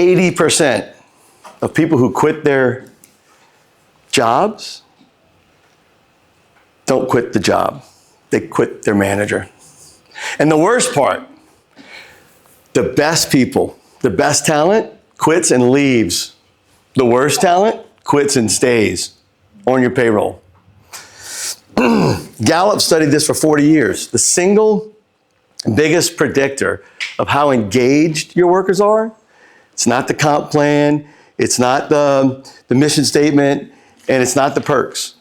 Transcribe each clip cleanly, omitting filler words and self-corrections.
80% of people who quit their jobs don't quit the job. They quit their manager. And the worst part, the best people, the best talent quits and leaves. The worst talent quits and stays on your payroll. Gallup studied this for 40 years. The single biggest predictor of how engaged your workers are, it's not the comp plan, it's not the mission statement, and it's not the perks.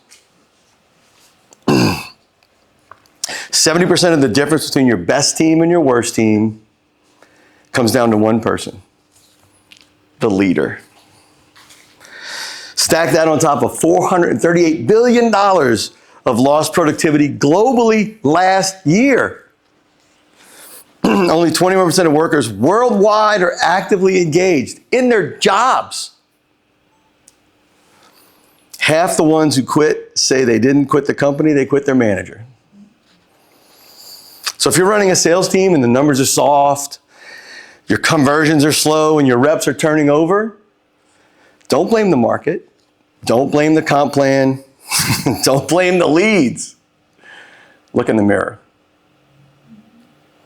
70% of the difference between your best team and your worst team comes down to one person, the leader. Stack that on top of $438 billion of lost productivity globally last year. Only 21% of workers worldwide are actively engaged in their jobs. Half the ones who quit say they didn't quit the company, they quit their manager. So if you're running a sales team and the numbers are soft, your conversions are slow, and your reps are turning over, don't blame the market. Don't blame the comp plan. Don't blame the leads. Look in the mirror.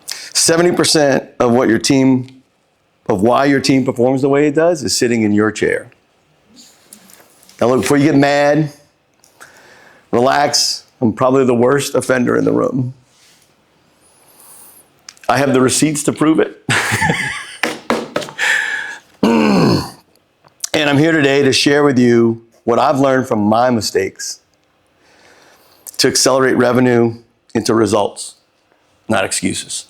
70% of why your team performs the way it does is sitting in your chair. Now look, before you get mad, relax. I'm probably the worst offender in the room. I have the receipts to prove it. And I'm here today to share with you what I've learned from my mistakes to accelerate revenue into results, not excuses.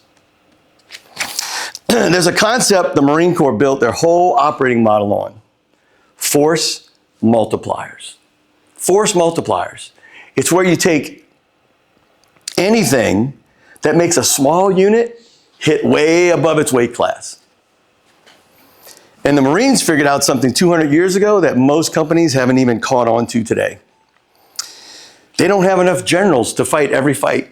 There's a concept the Marine Corps built their whole operating model on: force multipliers. Force multipliers. It's where you take anything that makes a small unit hit way above its weight class. And the Marines figured out something 200 years ago that most companies haven't even caught on to today. They don't have enough generals to fight every fight.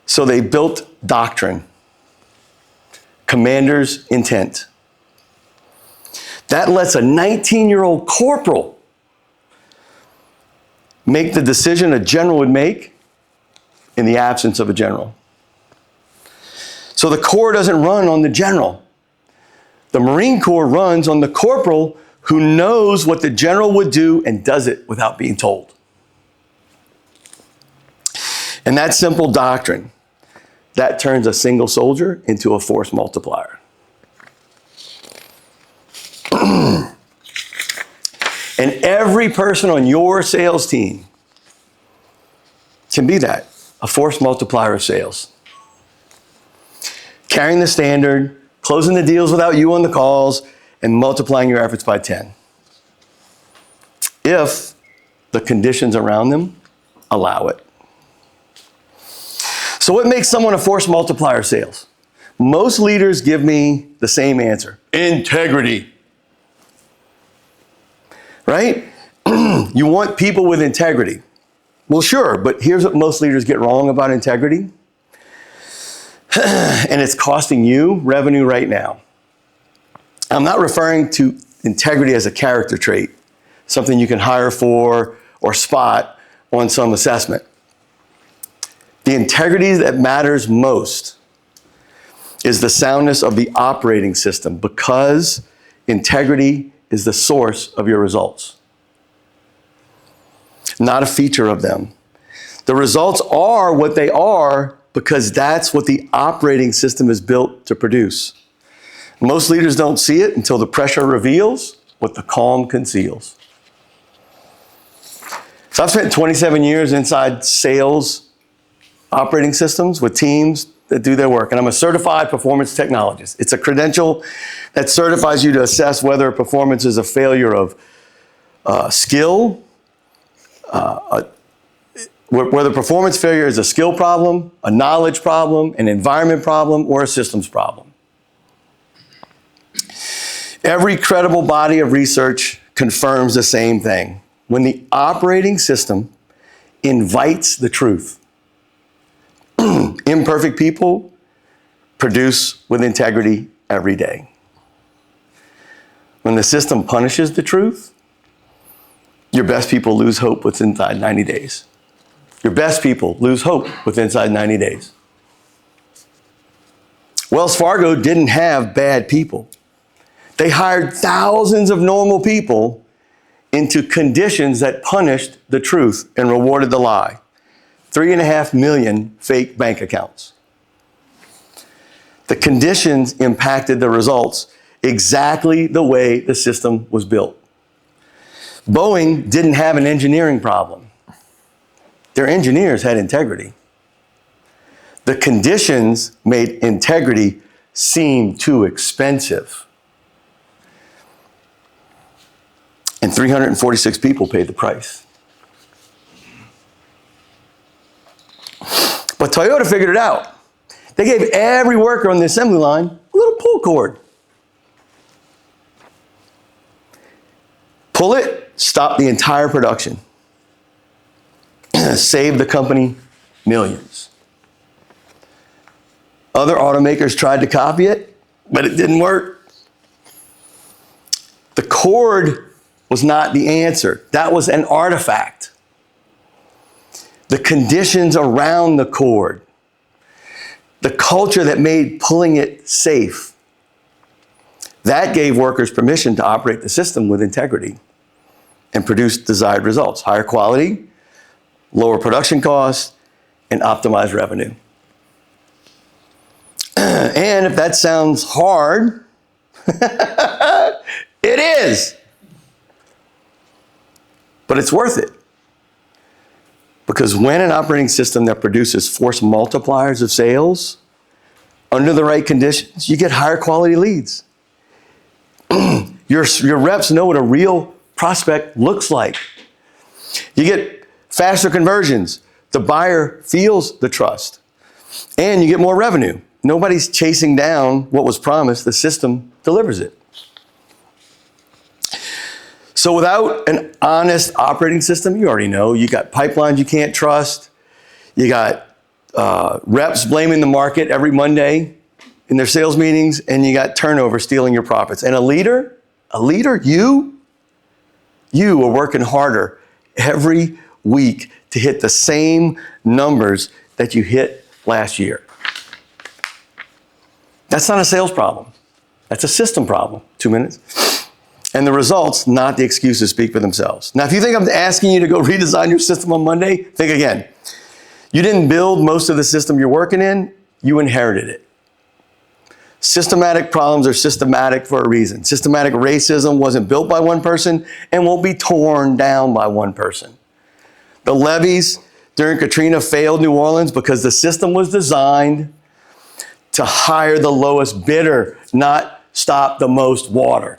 So they built doctrine, commander's intent. That lets a 19-year-old corporal make the decision a general would make in the absence of a general. So the Corps doesn't run on the general. The Marine Corps runs on the corporal who knows what the general would do and does it without being told. And that simple doctrine, that turns a single soldier into a force multiplier. And every person on your sales team can be that, a force multiplier of sales. Carrying the standard, closing the deals without you on the calls, and multiplying your efforts by 10. If the conditions around them allow it. So what makes someone a force multiplier of sales? Most leaders give me the same answer: integrity. Right? You want people with integrity. Well, sure, but here's what most leaders get wrong about integrity. And it's costing you revenue right now. I'm not referring to integrity as a character trait, something you can hire for or spot on some assessment. The integrity that matters most is the soundness of the operating system, because integrity is the source of your results, not a feature of them. The results are what they are because that's what the operating system is built to produce. Most leaders don't see it until the pressure reveals what the calm conceals. So I've spent 27 years inside sales operating systems with teams that do their work, and I'm a certified performance technologist. It's a credential that certifies you to assess whether a performance is a failure of skill, whether performance failure is a skill problem, a knowledge problem, an environment problem, or a systems problem. Every credible body of research confirms the same thing. When the operating system invites the truth, imperfect people produce with integrity every day. When the system punishes the truth, your best people lose hope within inside 90 days. Your best people lose hope within inside 90 days. Wells Fargo didn't have bad people. They hired thousands of normal people into conditions that punished the truth and rewarded the lie. 3.5 million fake bank accounts. The conditions impacted the results exactly the way the system was built. Boeing didn't have an engineering problem. Their engineers had integrity. The conditions made integrity seem too expensive. And 346 people paid the price. But Toyota figured it out. They gave every worker on the assembly line a little pull cord. Pull it, stop the entire production. Save the company millions. Other automakers tried to copy it, but it didn't work. The cord was not the answer. That was an artifact. The conditions around the cord, the culture that made pulling it safe, that gave workers permission to operate the system with integrity and produce desired results: higher quality, lower production costs, and optimized revenue. And if that sounds hard, it is. But it's worth it. Because when an operating system that produces force multipliers of sales under the right conditions, you get higher quality leads. Your reps know what a real prospect looks like. You get faster conversions. The buyer feels the trust. And you get more revenue. Nobody's chasing down what was promised. The system delivers it. So without an honest operating system, you already know, you got pipelines you can't trust. You got reps blaming the market every Monday in their sales meetings, and you got turnover stealing your profits. And a leader, you are working harder every week to hit the same numbers that you hit last year. That's not a sales problem. That's a system problem. 2 minutes. And the results, not the excuses, speak for themselves. Now, if you think I'm asking you to go redesign your system on Monday, think again. You didn't build most of the system you're working in, you inherited it. Systematic problems are systematic for a reason. Systematic racism wasn't built by one person and won't be torn down by one person. The levees during Katrina failed New Orleans because the system was designed to hire the lowest bidder, not stop the most water.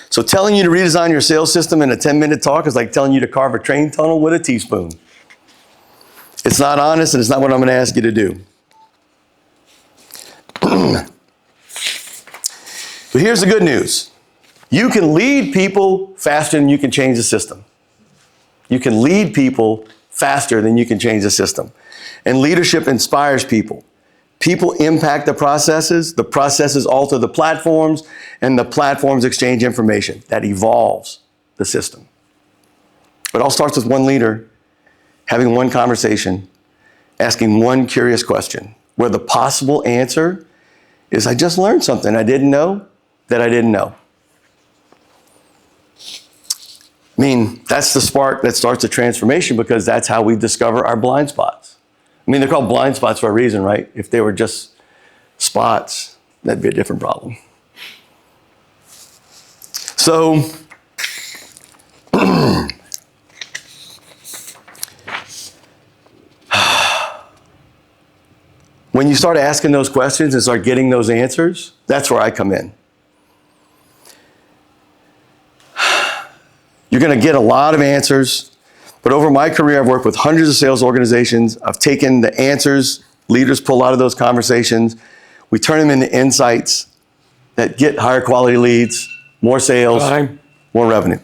So telling you to redesign your sales system in a 10-minute talk is like telling you to carve a train tunnel with a teaspoon. It's not honest, and it's not what I'm going to ask you to do. But here's the good news. You can lead people faster than you can change the system. You can lead people faster than you can change the system. And leadership inspires people. People impact the processes alter the platforms, and the platforms exchange information. That evolves the system. It all starts with one leader having one conversation, asking one curious question, where the possible answer is, I just learned something I didn't know that I didn't know. I mean, that's the spark that starts the transformation, because that's how we discover our blind spots. I mean, they're called blind spots for a reason, right? If they were just spots, that'd be a different problem. So, when you start asking those questions and start getting those answers, that's where I come in. You're going to get a lot of answers. But over my career, I've worked with hundreds of sales organizations. I've taken the answers leaders pull out of those conversations. We turn them into insights that get higher quality leads, more sales, more revenue.